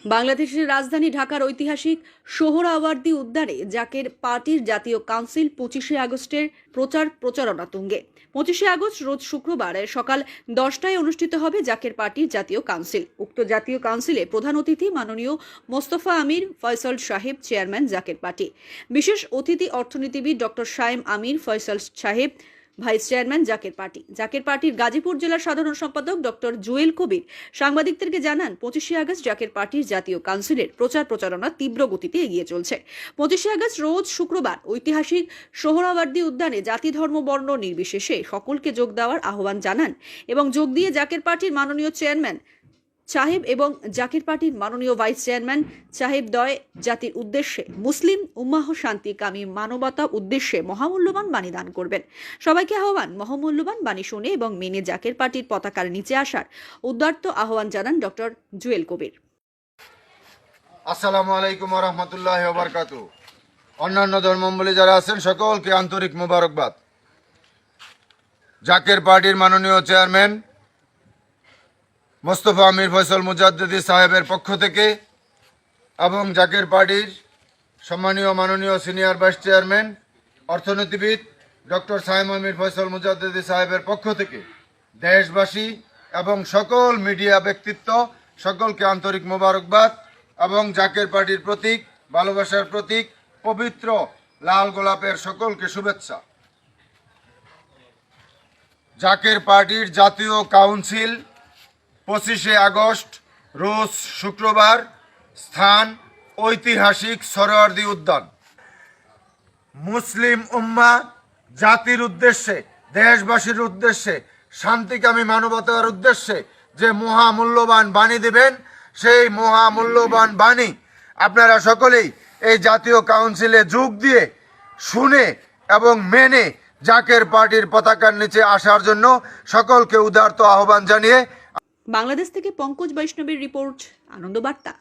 বাংলাদেশের রাজধানী ঢাকার ঐতিহাসিক সোহরাওয়ার্দী উদ্যানে জাকের পার্টির জাতীয় কাউন্সিল 25শে আগস্টের প্রচারণা তুঙ্গে। 25শে আগস্ট রোজ শুক্রবার সকাল 10টায় অনুষ্ঠিত হবে জাকের পার্টির জাতীয় কাউন্সিল। উক্ত জাতীয় কাউন্সিলে প্রধান অতিথি মাননীয় মোস্তফা আমির ফয়সাল সাহেব, চেয়ারম্যান জাকের পার্টি। বিশেষ অতিথি অর্থনীতিবিদ ডক্টর শায়েম আমির ফয়সাল সাহেব, vice chairman Zaker party. Zaker পার্টির গাজীপুর জেলার সাধারণ সম্পাদক ডক্টর জুয়েল কবির সাংবাদিকদেরকে জানান, 25শে আগস্ট জাকের পার্টির জাতীয় কাউন্সিলের প্রচারণা তীব্র গতিতে এগিয়ে চলছে। 25শে আগস্ট রোজ শুক্রবার ঐতিহাসিক সোহরাওয়ার্দী উদ্যানে জাতি, ধর্ম, বর্ণ নির্বিশেষে সকলকে যোগ দেওয়ার আহ্বান জানান এবং যোগ দিয়ে জাকের পার্টির মাননীয় চেয়ারম্যান সাহেব এবং জাকের পার্টির মাননীয় ভাইস চেয়ারম্যান সাহেব দয় জাতির উদ্দেশ্যে মুসলিম উম্মাহ শান্তি কামী মানবতা উদ্দেশ্যে মহামূল্যবান বাণী দান করবেন। সবাইকে আহ্বান মহামূল্যবান বাণী শুনে এবং মেনে জাকের পার্টির পতাকার নিচে আসার উদাত্ত আহ্বান জানান ডক্টর জুয়েল কবির। আসসালামু আলাইকুম ওয়া রাহমাতুল্লাহি ওয়া বারাকাতুহু। অন্যান্য ধর্মাবলম্বী যারা আছেন সকলকে আন্তরিক মোবারকবাদ। জাকের পার্টির মাননীয় চেয়ারম্যান মোস্তফা আমির ফয়সাল মুজাদ্দিদি সাহেবের পক্ষ থেকে এবং জাকের পার্টির সম্মানীয় মাননীয় সিনিয়র ভাইস চেয়ারম্যান অর্থনীতিবিদ ডক্টর শায়েম আমির ফয়সাল মুজাদ্দিদি সাহেবের পক্ষ থেকে দেশবাসী এবং সকল মিডিয়া ব্যক্তিত্ব সকলকে আন্তরিক মোবারকবাদ এবং জাকের পার্টির প্রতীক, ভালোবাসার প্রতীক পবিত্র লাল গোলাপের সকলকে শুভেচ্ছা। জাকের পার্টির জাতীয় কাউন্সিল 25শে আগস্ট রোজ শুক্রবার, স্থান ঐতিহাসিক সোহরাওয়ার্দী উদ্যান। মুসলিম উম্মাহ জাতির উদ্দেশ্যে, দেশবাসীর উদ্দেশ্যে, শান্তিকামী মানবতার উদ্দেশ্যে যে মহামূল্যবান বাণী দেবেন, সেই মহামূল্যবান বাণী আপনারা সকলেই এই জাতীয় কাউন্সিলে যোগ দিয়ে শুনে এবং মেনে জাকের পার্টির পতাকার নিচে আসার জন্য সকলকে উদারত আহ্বান জানিয়ে বাংলাদেশ থেকে পঙ্কজ বৈষ্ণবের রিপোর্ট, আনন্দ বার্তা।